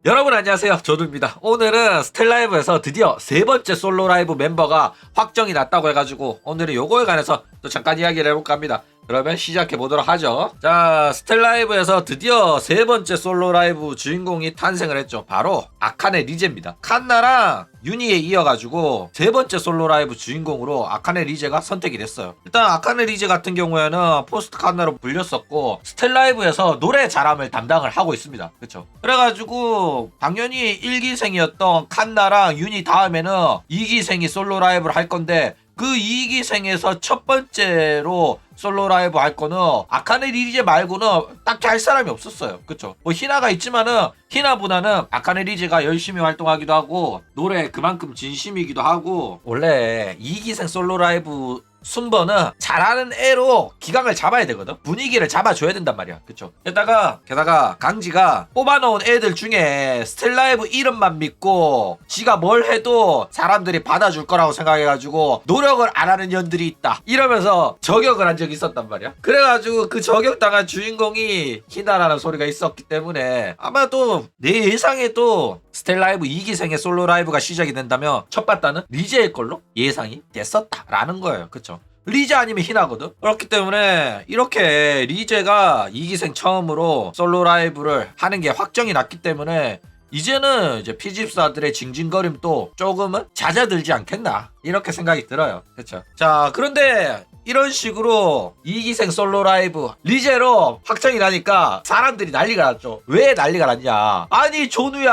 여러분 안녕하세요, 조두입니다. 오늘은 스텔라이브에서 드디어 세 번째 솔로 라이브 멤버가 확정이 났다고 해가지고 오늘은 요거에 관해서 또 잠깐 이야기를 해볼까 합니다. 그러면 시작해 보도록 하죠. 자, 스텔라이브에서 드디어 세 번째 솔로 라이브 주인공이 탄생을 했죠. 바로 아카네 리제입니다. 칸나랑 유니에 이어가지고 세 번째 솔로 라이브 주인공으로 아카네 리제가 선택이 됐어요. 일단 아카네 리제 같은 경우에는 포스트 칸나로 불렸었고 스텔라이브에서 노래 잘함을 담당을 하고 있습니다. 그쵸? 그래가지고 당연히 1기생이었던 칸나랑 유니 다음에는 2기생이 솔로 라이브를 할 건데, 그 2기생에서 첫 번째로 솔로 라이브 할 거는 아카네 리제 말고는 딱히 할 사람이 없었어요. 그쵸? 뭐 히나가 있지만은 히나보다는 아카네 리제가 열심히 활동하기도 하고 노래 그만큼 진심이기도 하고, 원래 2기생 솔로 라이브 순번은 잘하는 애로 기강을 잡아야 되거든. 분위기를 잡아줘야 된단 말이야. 그쵸? 게다가 강지가 뽑아놓은 애들 중에 스텔라이브 이름만 믿고 지가 뭘 해도 사람들이 받아줄 거라고 생각해가지고 노력을 안 하는 년들이 있다 이러면서 저격을 한 적이 있었단 말이야. 그래가지고 그 저격당한 주인공이 히나라는 소리가 있었기 때문에 아마도 내 예상에도 스텔라이브 2기생의 솔로 라이브가 시작이 된다면 첫 바다는 리제일 걸로 예상이 됐었다라는 거예요. 그쵸? 리제 아니면 히나거든. 그렇기 때문에 이렇게 리제가 2기생 처음으로 솔로 라이브를 하는 게 확정이 났기 때문에 이제는 이제 피집사들의 징징거림도 조금은 잦아들지 않겠나 이렇게 생각이 들어요. 그쵸? 자, 그런데 이런 식으로 2기생 솔로 라이브 리제로 확정이 나니까 사람들이 난리가 났죠. 왜 난리가 났냐? 아니 조누야,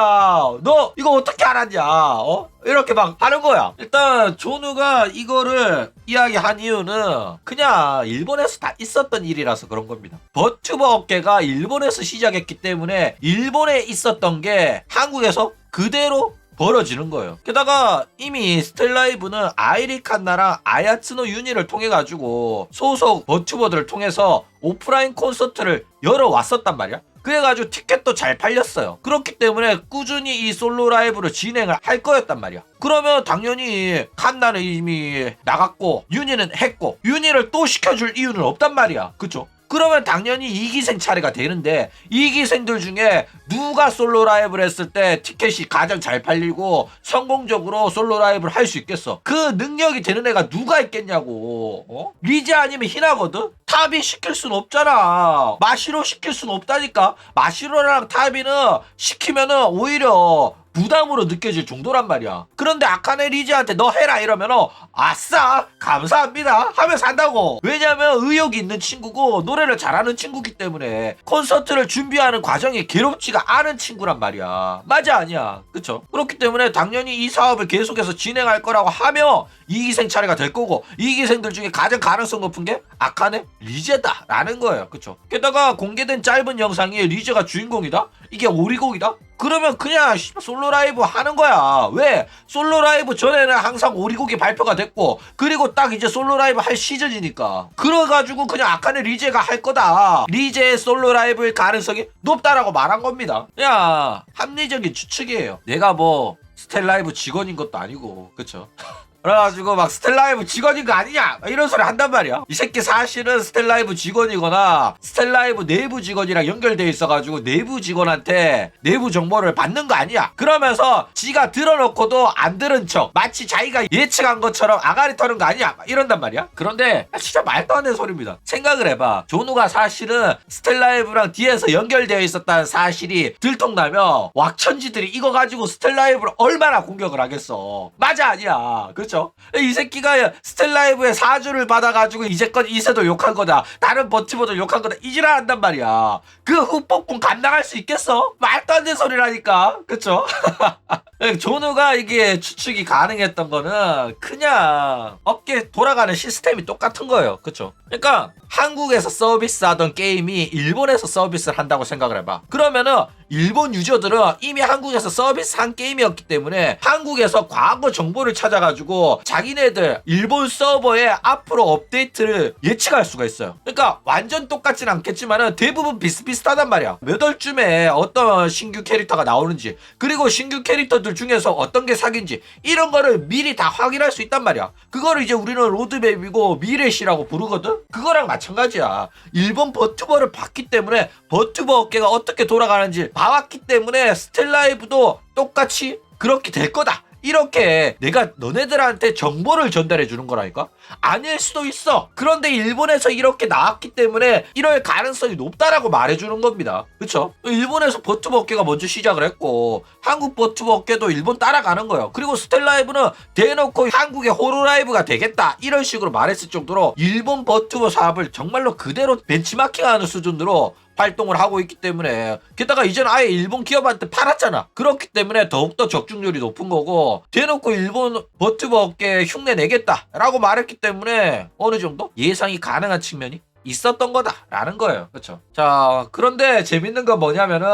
너 이거 어떻게 알았냐? 이렇게 막 하는 거야. 일단 조누가 이거를 이야기한 이유는 그냥 일본에서 다 있었던 일이라서 그런 겁니다. 버튜버 업계가 일본에서 시작했기 때문에 일본에 있었던 게 한국에서 그대로 벌어지는 거예요. 게다가 이미 스텔라이브는 아이리 칸나랑 아야츠노 유니를 통해 가지고 소속 버튜버들을 통해서 오프라인 콘서트를 열어왔었단 말이야. 그래가지고 티켓도 잘 팔렸어요. 그렇기 때문에 꾸준히 이 솔로 라이브를 진행을 할 거였단 말이야. 그러면 당연히 칸나는 이미 나갔고 유니는 했고 유니를 또 시켜줄 이유는 없단 말이야. 그쵸? 그러면 당연히 2기생 차례가 되는데 2기생들 중에 누가 솔로 라이브를 했을 때 티켓이 가장 잘 팔리고 성공적으로 솔로 라이브를 할 수 있겠어? 그 능력이 되는 애가 누가 있겠냐고. 리제 아니면 히나거든? 탑이 시킬 순 없잖아. 마시로 시킬 순 없다니까. 마시로랑 탑이는 시키면은 오히려 부담으로 느껴질 정도란 말이야. 그런데 아카네 리제한테 너 해라 이러면 아싸 감사합니다 하면서 한다고. 왜냐면 의욕이 있는 친구고 노래를 잘하는 친구기 때문에 콘서트를 준비하는 과정이 괴롭지가 않은 친구란 말이야. 맞아 아니야? 그쵸? 그렇기 때문에 당연히 이 사업을 계속해서 진행할 거라고 하며 2기생 차례가 될 거고 2기생들 중에 가장 가능성 높은 게 아카네 리제다 라는 거예요. 그쵸? 게다가 공개된 짧은 영상에 리제가 주인공이다? 이게 오리곡이다? 그러면 그냥 솔로 라이브 하는 거야. 왜? 솔로 라이브 전에는 항상 오리곡이 발표가 됐고 그리고 딱 이제 솔로 라이브 할 시즌이니까 그래가지고 그냥 아카네 리제가 할 거다. 리제의 솔로 라이브일 가능성이 높다라고 말한 겁니다. 그냥 합리적인 추측이에요. 내가 뭐 스텔라이브 직원인 것도 아니고. 그쵸? 그래가지고 막 스텔라이브 직원인 거 아니냐 이런 소리 한단 말이야. 이 새끼 사실은 스텔라이브 직원이거나 스텔라이브 내부 직원이랑 연결돼 있어가지고 내부 직원한테 내부 정보를 받는 거 아니야. 그러면서 지가 들어놓고도 안 들은 척 마치 자기가 예측한 것처럼 아가리 터는 거 아니야 이런단 말이야. 그런데 진짜 말도 안 되는 소리입니다. 생각을 해봐. 조누가 사실은 스텔라이브랑 뒤에서 연결되어 있었다는 사실이 들통나면 왁천지들이 이거 가지고 스텔라이브를 얼마나 공격을 하겠어. 맞아 아니야? 그렇죠? 이 새끼가 스텔라이브의 사주를 받아가지고 이제껏 이세도 욕한 거다, 다른 버티버들 욕한 거다 이지랄 한단 말이야. 그 후폭풍 감당할 수 있겠어? 말도 안 되는 소리라니까. 그쵸? 조누가 이게 추측이 가능했던 거는 그냥 업계 돌아가는 시스템이 똑같은 거예요. 그쵸? 그러니까 한국에서 서비스하던 게임이 일본에서 서비스를 한다고 생각을 해봐. 그러면은 일본 유저들은 이미 한국에서 서비스한 게임이었기 때문에 한국에서 과거 정보를 찾아가지고 자기네들 일본 서버에 앞으로 업데이트를 예측할 수가 있어요. 그러니까 완전 똑같진 않겠지만은 대부분 비슷비슷하단 말이야. 몇 월쯤에 어떤 신규 캐릭터가 나오는지, 그리고 신규 캐릭터들 가수들 중에서 어떤 게 사기인지 이런 거를 미리 다 확인할 수 있단 말이야. 그거를 이제 우리는 로드맵이고 미래시라고 부르거든. 그거랑 마찬가지야. 일본 버튜버를 봤기 때문에 버튜버 업계가 어떻게 돌아가는지 봐왔기 때문에 스텔라이브도 똑같이 그렇게 될 거다. 이렇게 내가 너네들한테 정보를 전달해 주는 거라니까. 아닐 수도 있어. 그런데 일본에서 이렇게 나왔기 때문에 이럴 가능성이 높다라고 말해주는 겁니다. 그쵸? 일본에서 버튜버 업계가 먼저 시작을 했고 한국 버튜버 업계도 일본 따라가는 거예요. 그리고 스텔라이브는 대놓고 한국의 호로라이브가 되겠다 이런 식으로 말했을 정도로 일본 버튜버 사업을 정말로 그대로 벤치마킹하는 수준으로 활동을 하고 있기 때문에, 게다가 이제는 아예 일본 기업한테 팔았잖아. 그렇기 때문에 더욱더 적중률이 높은 거고, 대놓고 일본 버튜버 업계에 흉내 내겠다라고 말했기 때문에 어느 정도 예상이 가능한 측면이 있었던 거다라는 거예요. 그렇죠? 자, 그런데 재밌는 건 뭐냐면은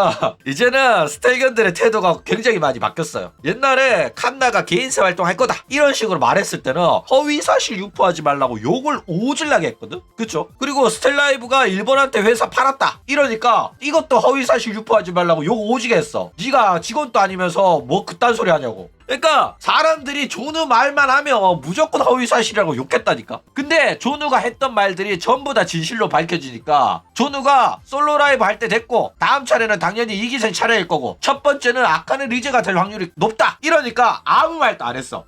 이제는 스텔견들의 태도가 굉장히 많이 바뀌었어요. 옛날에 칸나가 개인세 활동할 거다 이런 식으로 말했을 때는 허위사실 유포하지 말라고 욕을 오질나게 했거든. 그렇죠? 그리고 스텔라이브가 일본한테 회사 팔았다 이러니까 이것도 허위사실 유포하지 말라고 욕 오지게 했어. 네가 직원도 아니면서 뭐 그딴 소리 하냐고. 그러니까 사람들이 조누 말만 하면 무조건 허위사실이라고 욕했다니까. 근데 조누가 했던 말들이 전부 다 진실로 밝혀지니까 조누가 솔로 라이브 할 때 됐고 다음 차례는 당연히 이기생 차례일 거고 첫 번째는 아카네 리제가 될 확률이 높다 이러니까 아무 말도 안 했어.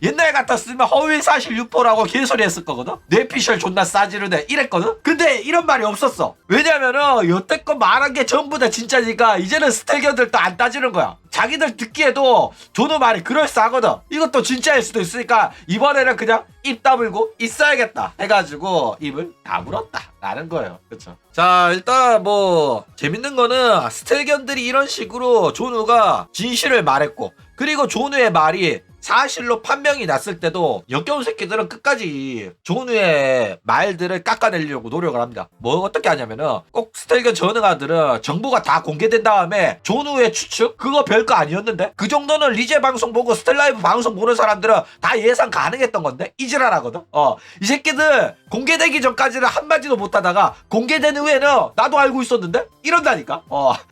옛날 같았으면 허위사실 유포라고 개소리 했을 거거든. 뇌피셜 존나 싸지르네 이랬거든. 근데 이런 말이 없었어. 왜냐면은 여태껏 말한 게 전부 다 진짜니까 이제는 스텔견들도 안 따지는 거야. 자기들 듣기에도 조누 말이 그럴싸하거든. 이것도 진짜일 수도 있으니까 이번에는 그냥 입 다물고 있어야겠다 해가지고 입을 다물었다 라는 거예요. 그쵸? 자, 일단 뭐 재밌는 거는 스텔견들이 이런 식으로 조누가 진실을 말했고, 그리고 조누의 말이 사실로 판명이 났을 때도 역겨운 새끼들은 끝까지 조누의 말들을 깎아내려고 노력을 합니다. 뭐 어떻게 하냐면은 꼭 스텔견 전능아들은 정보가 다 공개된 다음에 조누의 추측? 그거 별거 아니었는데? 그 정도는 리제 방송 보고 스텔라이브 방송 보는 사람들은 다 예상 가능했던 건데? 이지랄하거든? 이 새끼들 공개되기 전까지는 한마디도 못하다가 공개된 후에는 나도 알고 있었는데? 이런다니까?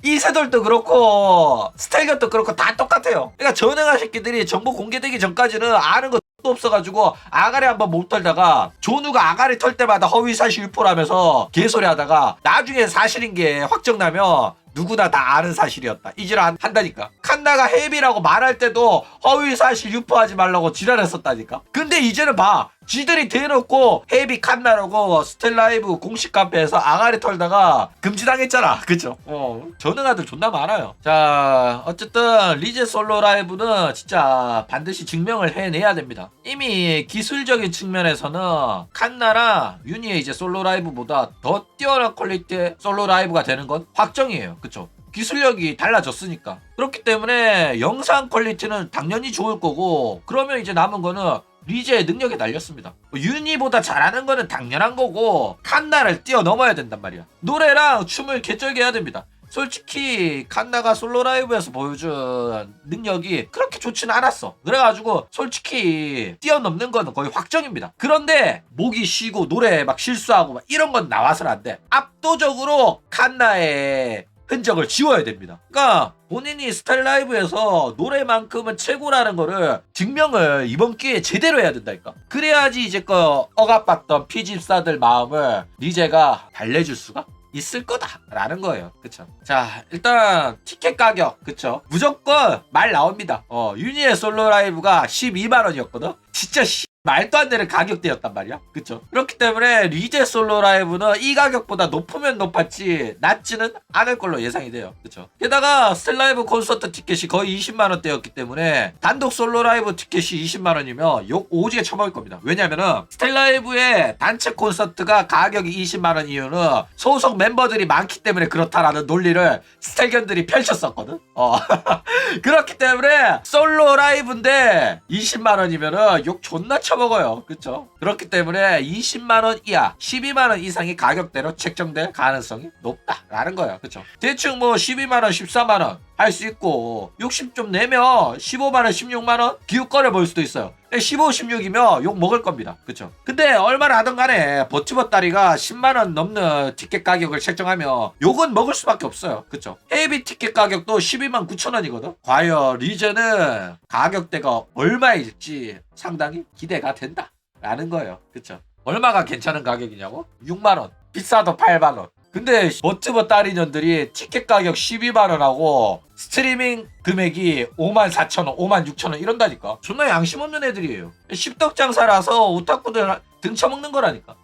이 새들도 그렇고 스텔견도 그렇고 다 똑같아요. 그러니까 전능한 새끼들이 정보 공개되기 전까지는 아는 거 없어가지고 아가리 한번 못 털다가 조누가 아가리 털 때마다 허위사실 유포라면서 개소리 하다가 나중에 사실인 게 확정나면 누구나 다 아는 사실이었다 이지랄 한다니까. 칸나가 헤비라고 말할 때도 허위사실 유포하지 말라고 지랄했었다니까. 근데 이제는 봐, 지들이 대놓고 헤비 칸나라고 스텔라이브 공식 카페에서 아가리 털다가 금지당했잖아. 그쵸? 전능아들 존나 많아요. 자, 어쨌든 리제 솔로 라이브는 진짜 반드시 증명을 해내야 됩니다. 이미 기술적인 측면에서는 칸나랑 윤희의 이제 솔로 라이브보다 더 뛰어난 퀄리티의 솔로 라이브가 되는 건 확정이에요. 그쵸? 기술력이 달라졌으니까. 그렇기 때문에 영상 퀄리티는 당연히 좋을 거고, 그러면 이제 남은 거는 리제의 능력에 달렸습니다. 윤희보다 잘하는 거는 당연한 거고 칸나를 뛰어넘어야 된단 말이야. 노래랑 춤을 개쩔게 해야 됩니다. 솔직히 칸나가 솔로 라이브에서 보여준 능력이 그렇게 좋지는 않았어. 그래가지고 솔직히 뛰어넘는 거는 거의 확정입니다. 그런데 목이 쉬고 노래 막 실수하고 막 이런 건 나와서는 안 돼. 압도적으로 칸나의 흔적을 지워야 됩니다. 그러니까 본인이 스텔라이브에서 노래만큼은 최고라는 거를 증명을 이번 기회에 제대로 해야 된다니까. 그래야지 이제 억압받던 피집사들 마음을 리제가 달래줄 수가 있을 거다라는 거예요. 그쵸? 자, 일단 티켓 가격, 그쵸? 무조건 말 나옵니다. 윤희의 솔로 라이브가 12만원이었거든? 진짜 말도 안 되는 가격대였단 말이야. 그쵸? 그렇기 때문에 리제 솔로 라이브는 이 가격보다 높으면 높았지 낮지는 않을 걸로 예상이 돼요. 그쵸? 게다가 스텔라이브 콘서트 티켓이 거의 20만원대였기 때문에 단독 솔로 라이브 티켓이 20만원이면 욕 오지게 쳐먹을 겁니다. 왜냐면은 스텔라이브의 단체 콘서트가 가격이 20만원 이유는 소속 멤버들이 많기 때문에 그렇다라는 논리를 스텔견들이 펼쳤었거든. 그렇기 때문에 솔로 라이브인데 20만원이면은 욕 존나 쳐먹어요. 그쵸? 그렇기 때문에 20만원 이하 12만원 이상의 가격대로 책정될 가능성이 높다라는 거예요. 그쵸? 대충 뭐 12만원 14만원 할 수 있고 60 좀 내면 15만원 16만원 기웃거려 볼 수도 있어요. 15, 16이면 욕 먹을 겁니다. 그쵸? 근데 얼마나 하든 간에 버티버다리가 10만원 넘는 티켓 가격을 책정하면 욕은 먹을 수밖에 없어요. 그쵸? AB 티켓 가격도 12만 9천원이거든. 과연 리전은 가격대가 얼마일지 상당히 기대가 된다 라는 거예요. 그쵸? 얼마가 괜찮은 가격이냐고? 6만원, 비싸도 8만원. 근데 버티버다리년들이 티켓 가격 12만원하고 스트리밍 금액이 5만 4천원, 5만 6천원 이런다니까. 존나 양심 없는 애들이에요. 십덕장사라서 오타쿠들 등쳐먹는 거라니까.